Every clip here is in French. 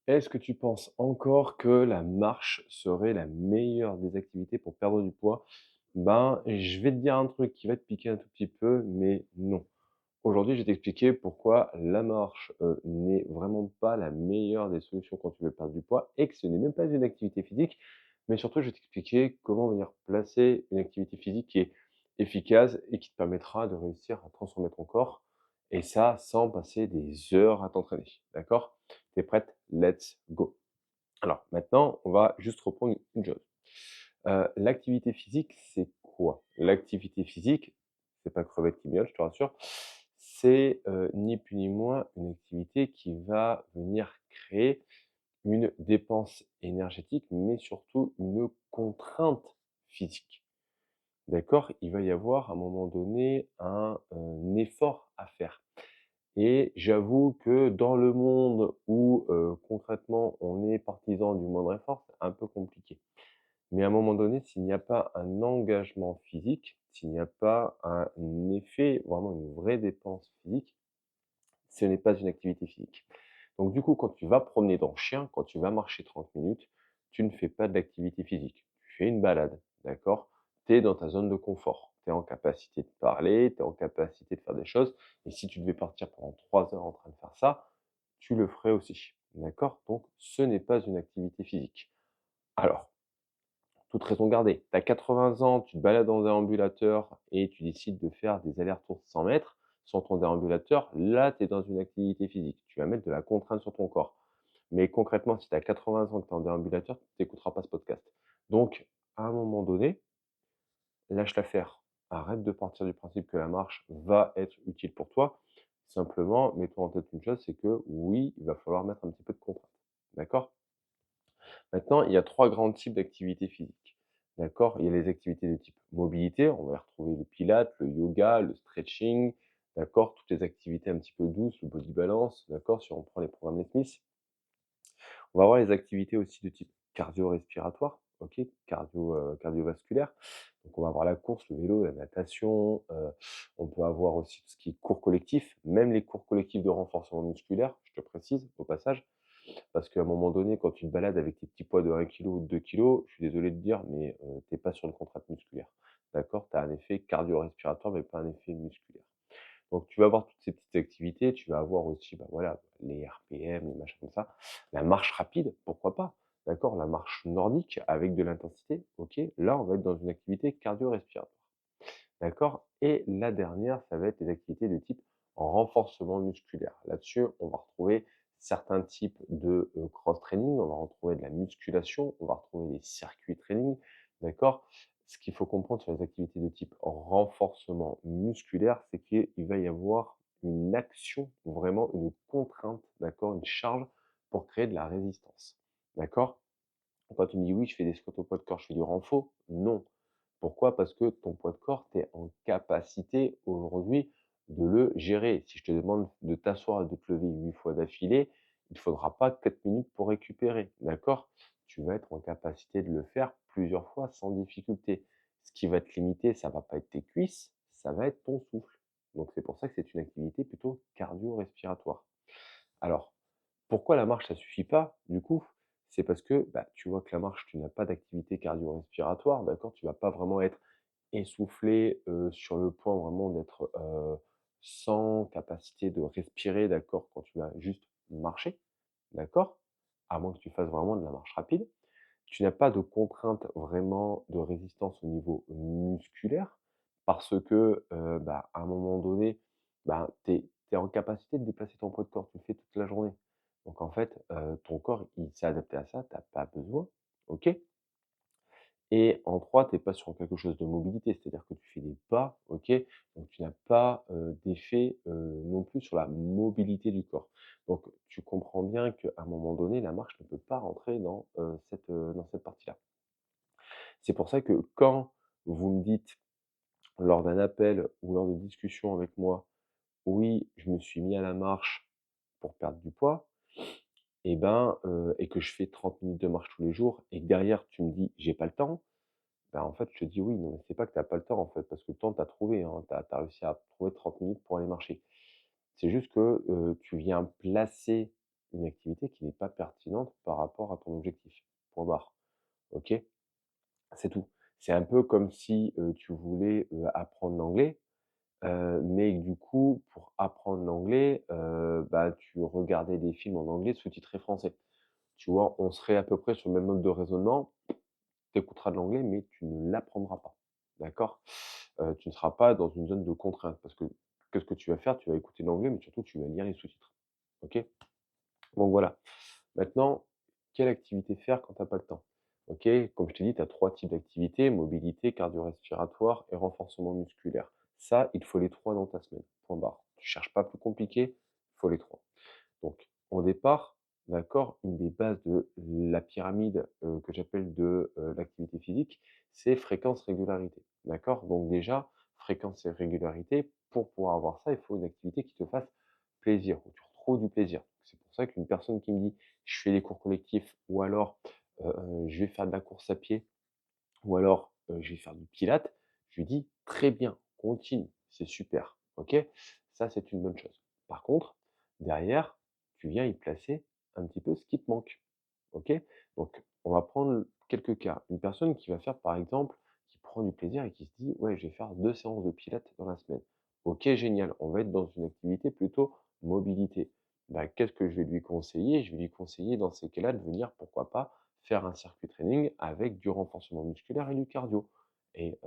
Est-ce que tu penses encore que la marche serait la meilleure des activités pour perdre du poids? Ben, je vais te dire un truc qui va te piquer un tout petit peu, mais non. Aujourd'hui, je vais t'expliquer pourquoi la marche, n'est vraiment pas la meilleure des solutions quand tu veux perdre du poids et que ce n'est même pas une activité physique. Mais surtout, je vais t'expliquer comment venir placer une activité physique qui est efficace et qui te permettra de réussir à transformer ton corps et ça, sans passer des heures à t'entraîner. D'accord? Tu es prête? Let's go! Alors maintenant, on va juste reprendre une chose. L'activité physique, c'est quoi? L'activité physique, c'est pas crevette qui miaule, je te rassure. C'est, ni plus ni moins une activité qui va venir créer une dépense énergétique, mais surtout une contrainte physique. D'accord? Il va y avoir à un moment donné un effort à faire. Et j'avoue que dans le monde où, concrètement on est partisan du moindre effort, c'est un peu compliqué. Mais à un moment donné, s'il n'y a pas un engagement physique, s'il n'y a pas un effet, vraiment une vraie dépense physique, ce n'est pas une activité physique. Donc du coup, quand tu vas promener ton chien, quand tu vas marcher 30 minutes, tu ne fais pas d'activité physique. Tu fais une balade, d'accord? Tu es dans ta zone de confort. Tu es en capacité de parler, tu es en capacité de faire des choses. Et si tu devais partir pendant 3 heures en train de faire ça, tu le ferais aussi, d'accord? Donc ce n'est pas une activité physique. Alors, toute raison gardée. Tu as 80 ans, tu te balades dans un déambulateur et tu décides de faire des allers-retours de 100 mètres sur ton déambulateur, là, tu es dans une activité physique. Tu vas mettre de la contrainte sur ton corps. Mais concrètement, si tu as 80 ans que tu es en déambulateur, tu n'écouteras pas ce podcast. Donc, à un moment donné, lâche l'affaire. Arrête de partir du principe que la marche va être utile pour toi. Simplement, mets-toi en tête une chose, c'est que oui, il va falloir mettre un petit peu de contrainte. D'accord? Maintenant, il y a 3 grands types d'activités physiques. D'accord? Il y a les activités de type mobilité, on va y retrouver le pilates, le yoga, le stretching, d'accord? Toutes les activités un petit peu douces, le body balance, d'accord? Si on prend les programmes Les Smith. On va avoir les activités aussi de type cardio-respiratoire, OK? Cardiovasculaire. Donc on va avoir la course, le vélo, la natation, on peut avoir aussi tout ce qui est cours collectif, même les cours collectifs de renforcement musculaire, je te précise au passage. Parce qu'à un moment donné, quand tu te balades avec tes petits poids de 1 kg ou de 2 kilos, je suis désolé de te dire, mais tu pas sur une contrainte musculaire. D'accord? Tu as un effet cardio-respiratoire, mais pas un effet musculaire. Donc tu vas avoir toutes ces petites activités, tu vas avoir aussi, bah, voilà, les RPM, les machins comme ça. La marche rapide, pourquoi pas? D'accord? La marche nordique avec de l'intensité, OK. Là, on va être dans une activité cardio-respiratoire. D'accord? Et la dernière, ça va être les activités de type renforcement musculaire. Là-dessus, on va retrouver certains types de cross training, on va retrouver de la musculation, on va retrouver des circuits training, d'accord? Ce qu'il faut comprendre sur les activités de type renforcement musculaire, c'est qu'il va y avoir une action, vraiment une contrainte, d'accord? Une charge pour créer de la résistance, d'accord? Quand tu me dis: «Oui, je fais des squats au poids de corps, je fais du renfo», non. Pourquoi? Parce que ton poids de corps, tu es en capacité aujourd'hui de le gérer. Si je te demande de t'asseoir et de te lever 8 fois d'affilée, il ne faudra pas 4 minutes pour récupérer, d'accord? Tu vas être en capacité de le faire plusieurs fois sans difficulté. Ce qui va te limiter, ça va pas être tes cuisses, ça va être ton souffle. Donc c'est pour ça que c'est une activité plutôt cardio-respiratoire. Alors, pourquoi la marche, ça suffit pas, du coup? C'est parce que, bah, tu vois que la marche, tu n'as pas d'activité cardio-respiratoire, d'accord? Tu vas pas vraiment être essoufflé, sur le point vraiment d'être, sans capacité de respirer, d'accord? Quand tu vas juste marcher, d'accord? À moins que tu fasses vraiment de la marche rapide. Tu n'as pas de contrainte vraiment de résistance au niveau musculaire parce que, bah, à un moment donné, bah, tu es en capacité de déplacer ton poids de corps, tu le fais toute la journée. Donc en fait, ton corps, il s'est adapté à ça, tu as pas besoin, OK? Et en 3, tu es pas sur quelque chose de mobilité, c'est-à-dire que tu fais des pas, OK? Donc tu n'as pas, d'effet, non plus sur la mobilité du corps. Donc tu comprends bien qu'à un moment donné, la marche ne peut pas rentrer dans cette partie-là. C'est pour ça que quand vous me dites lors d'un appel ou lors de discussions avec moi: «Oui, je me suis mis à la marche pour perdre du poids», et ben, et que je fais 30 minutes de marche tous les jours et que derrière tu me dis: «J'ai pas le temps», ben, en fait, je te dis: «Oui, non, mais c'est pas que tu as pas le temps, en fait, parce que le temps tu as trouvé, hein, tu as réussi à trouver 30 minutes pour aller marcher». C'est juste que, tu viens placer une activité qui n'est pas pertinente par rapport à ton objectif. Point barre. OK? C'est tout. C'est un peu comme si, tu voulais, apprendre l'anglais, mais que du coup, pour apprendre l'anglais, bah, tu regardais des films en anglais sous-titrés français. Tu vois? On serait à peu près sur le même mode de raisonnement. Tu écouteras de l'anglais, mais tu ne l'apprendras pas. D'accord? Tu ne seras pas dans une zone de contrainte parce que qu'est-ce que tu vas faire? Tu vas écouter l'anglais, mais surtout tu vas lire les sous-titres. OK? Donc voilà. Maintenant, quelle activité faire quand tu as pas le temps? OK, comme je t'ai dit, tu as 3 types d'activités: mobilité, cardio-respiratoire et renforcement musculaire. Ça, il te faut les 3 dans ta semaine, point barre. Tu cherches pas plus compliqué, il faut les 3. Donc, au départ, d'accord, une des bases de la pyramide, que j'appelle de, l'activité physique, c'est fréquence, régularité. D'accord? Donc déjà, fréquence et régularité, pour pouvoir avoir ça, il faut une activité qui te fasse plaisir, où tu retrouves du plaisir. C'est pour ça qu'une personne qui me dit: «Je fais des cours collectifs» ou alors, «Je vais faire de la course à pied» ou alors, «Je vais faire du pilates», je lui dis: «Très bien, continue, c'est super». OK? Ça, c'est une bonne chose. Par contre, derrière, tu viens y placer un petit peu ce qui te manque. OK? Donc on va prendre quelques cas. Une personne qui va faire, par exemple, qui prend du plaisir et qui se dit: «Ouais, je vais faire 2 séances de pilates dans la semaine». OK, génial, on va être dans une activité plutôt mobilité. Bah, qu'est-ce que je vais lui conseiller? Je vais lui conseiller dans ces cas-là de venir, pourquoi pas, faire un circuit training avec du renforcement musculaire et du cardio. Et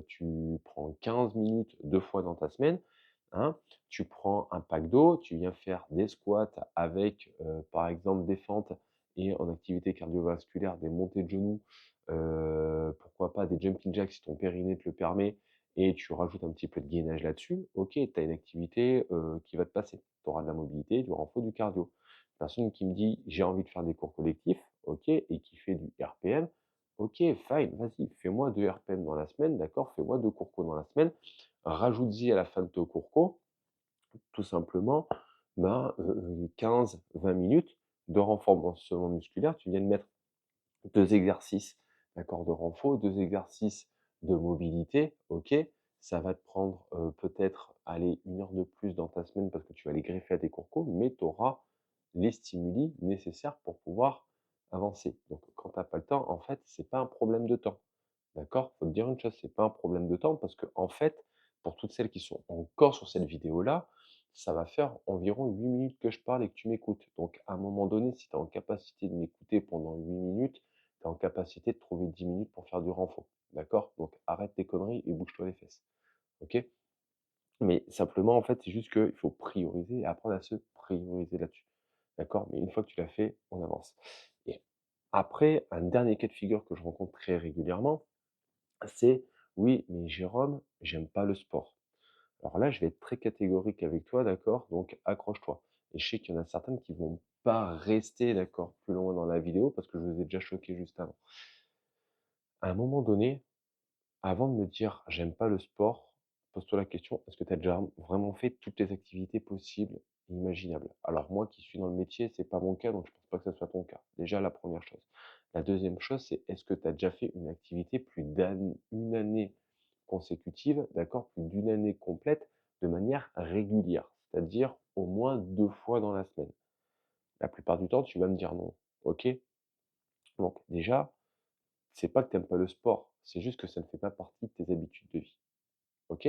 tu prends 15 minutes 2 fois dans ta semaine, hein, tu prends un pack d'eau, tu viens faire des squats avec, par exemple, des fentes et en activité cardiovasculaire, des montées de genoux, pourquoi pas des jumping jacks si ton périnée te le permet et tu rajoutes un petit peu de gainage là-dessus. OK, tu as une activité, qui va te passer. Tu auras de la mobilité, du renfort, du cardio. Personne qui me dit: «J'ai envie de faire des cours collectifs», OK, et qui fait du RPM, OK, fine, vas-y, fais-moi 2 RPM dans la semaine, d'accord, fais-moi 2 cours co dans la semaine. Rajoute-y à la fin de tes cours co, tout simplement, ben, 15-20 minutes de renforcement musculaire. Tu viens de mettre 2 exercices, d'accord, de renfo, 2 exercices de mobilité, OK. Ça va te prendre, peut-être, allez, 1 heure de plus dans ta semaine parce que tu vas les greffer à tes cours co, mais tu auras les stimuli nécessaires pour pouvoir avancer. Donc quand tu as pas le temps, en fait, c'est pas un problème de temps. D'accord? Faut te dire une chose, c'est pas un problème de temps parce que en fait, pour toutes celles qui sont encore sur cette vidéo-là, ça va faire environ 8 minutes que je parle et que tu m'écoutes. Donc à un moment donné, si tu es en capacité de m'écouter pendant 8 minutes, tu es en capacité de trouver 10 minutes pour faire du renfort. D'accord? Donc arrête tes conneries et bouge-toi les fesses. OK? Mais simplement, en fait, c'est juste qu'il faut prioriser et apprendre à se prioriser là-dessus. D'accord? Mais une fois que tu l'as fait, on avance. Et après, un dernier cas de figure que je rencontre très régulièrement, c'est: «Oui, mais Jérôme, j'aime pas le sport». Alors là, je vais être très catégorique avec toi, d'accord? Donc accroche-toi. Et je sais qu'il y en a certaines qui vont pas rester, d'accord, plus loin dans la vidéo parce que je vous ai déjà choqué juste avant. À un moment donné, avant de me dire: «J'aime pas le sport», pose-toi la question: «Est-ce que tu as déjà vraiment fait toutes les activités possibles et imaginables?» Alors moi qui suis dans le métier, c'est pas mon cas, donc je pense pas que ça soit ton cas. Déjà la première chose. La deuxième chose, c'est: est-ce que tu as déjà fait une activité plus d'une année consécutive, d'accord? Plus d'une année complète de manière régulière, c'est-à-dire au moins 2 fois dans la semaine? La plupart du temps, tu vas me dire: «Non». OK? Donc déjà, c'est pas que tu aimes pas le sport, c'est juste que ça ne fait pas partie de tes habitudes de vie. OK?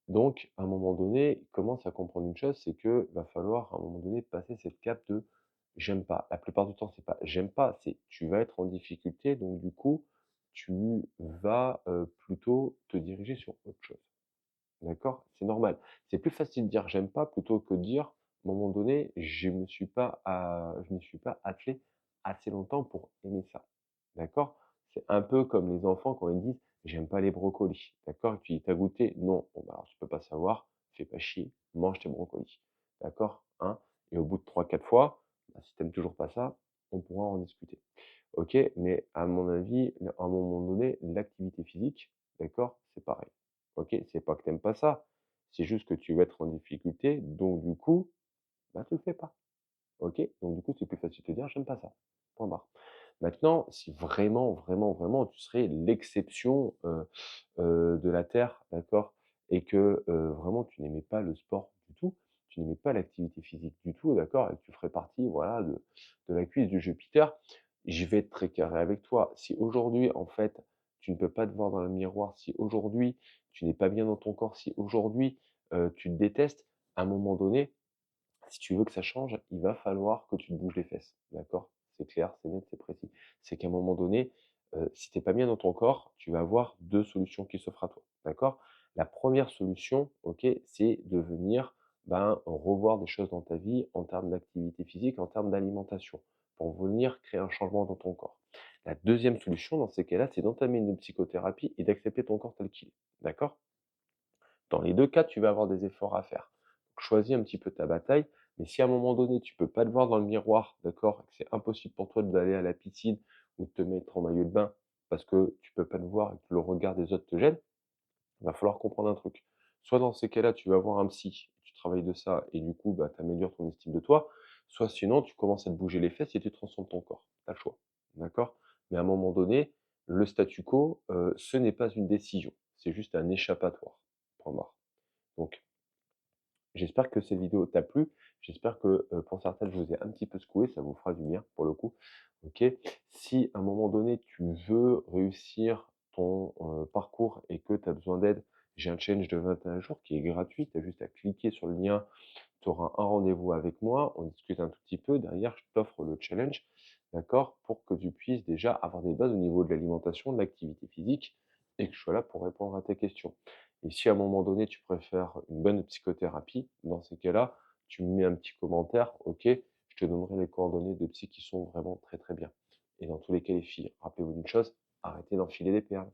Donc, à un moment donné, commence à comprendre une chose, c'est que va falloir, à un moment donné, passer cette cape de «j'aime pas». La plupart du temps, c'est pas «j'aime pas», c'est tu vas être en difficulté, donc du coup, tu vas, plutôt te diriger sur autre chose. D'accord? C'est normal. C'est plus facile de dire «j'aime pas» plutôt que de dire, à un moment donné, je me suis pas attelé assez longtemps pour aimer ça. D'accord? C'est un peu comme les enfants quand ils disent: «J'aime pas les brocolis». D'accord? Et puis: «Tu as goûté?» «Non». Bon, bah, alors tu peux pas savoir, fais pas chier, mange tes brocolis. D'accord? Hein? Et au bout de 3-4 fois, bah, si tu aimes toujours pas ça, on pourra en discuter. OK? Mais à mon avis, à un moment donné, l'activité physique, d'accord, c'est pareil. OK? C'est pas que tu aimes pas ça, c'est juste que tu vas être en difficulté, donc du coup, bah, tu le fais pas. OK? Donc du coup, c'est plus facile de te dire: «J'aime pas ça». Point barre. Maintenant, si vraiment, vraiment, vraiment tu serais l'exception, de la terre, d'accord? Et que, vraiment tu n'aimais pas le sport du tout, tu n'aimais pas l'activité physique du tout, d'accord? Et que tu ferais partie, voilà, de la cuisse de Jupiter, je vais être très carré avec toi. Si aujourd'hui, en fait, tu ne peux pas te voir dans le miroir, si aujourd'hui, tu n'es pas bien dans ton corps, si aujourd'hui, tu te détestes, à un moment donné, si tu veux que ça change, il va falloir que tu te bouges les fesses, d'accord? C'est clair, c'est net, c'est précis. C'est qu'à un moment donné, si tu es pas bien dans ton corps, tu vas avoir 2 solutions qui s'offrent à toi, d'accord? La première solution, OK, c'est de venir, ben, revoir des choses dans ta vie en termes d'activité physique, en termes d'alimentation, pour venir créer un changement dans ton corps. La deuxième solution dans ces cas-là, c'est d'entamer une psychothérapie et d'accepter ton corps tel qu'il est, d'accord? Dans les 2 cas, tu vas avoir des efforts à faire. Donc choisis un petit peu ta bataille, mais si à un moment donné, tu peux pas te voir dans le miroir, d'accord, et que c'est impossible pour toi d'aller à la piscine ou de te mettre en maillot de bain parce que tu peux pas te voir et que le regard des autres te gêne, il va falloir comprendre un truc. Soit dans ces cas-là, tu vas voir un psy, tu travailles de ça et du coup, bah, tu améliores ton estime de toi, soit sinon tu commences à te bouger les fesses et tu transformes ton corps. Tu as le choix, d'accord? Mais à un moment donné, le statu quo, ce n'est pas une décision, c'est juste un échappatoire. Point barre. Donc j'espère que cette vidéo t'a plu. J'espère que, pour certaines, je vous ai un petit peu secoué, ça vous fera du bien pour le coup, OK? Si à un moment donné, tu veux réussir ton, parcours et que tu as besoin d'aide, j'ai un challenge de 21 jours qui est gratuit. Tu as juste à cliquer sur le lien, tu auras un rendez-vous avec moi, on discute un tout petit peu. Derrière, je t'offre le challenge, d'accord? Pour que tu puisses déjà avoir des bases au niveau de l'alimentation, de l'activité physique et que je sois là pour répondre à tes questions. Et si à un moment donné, tu préfères une bonne psychothérapie, dans ces cas-là, tu me mets un petit commentaire, OK, je te donnerai les coordonnées de psy qui sont vraiment très, très bien. Et dans tous les cas, les filles, rappelez-vous d'une chose, arrêtez d'enfiler des perles.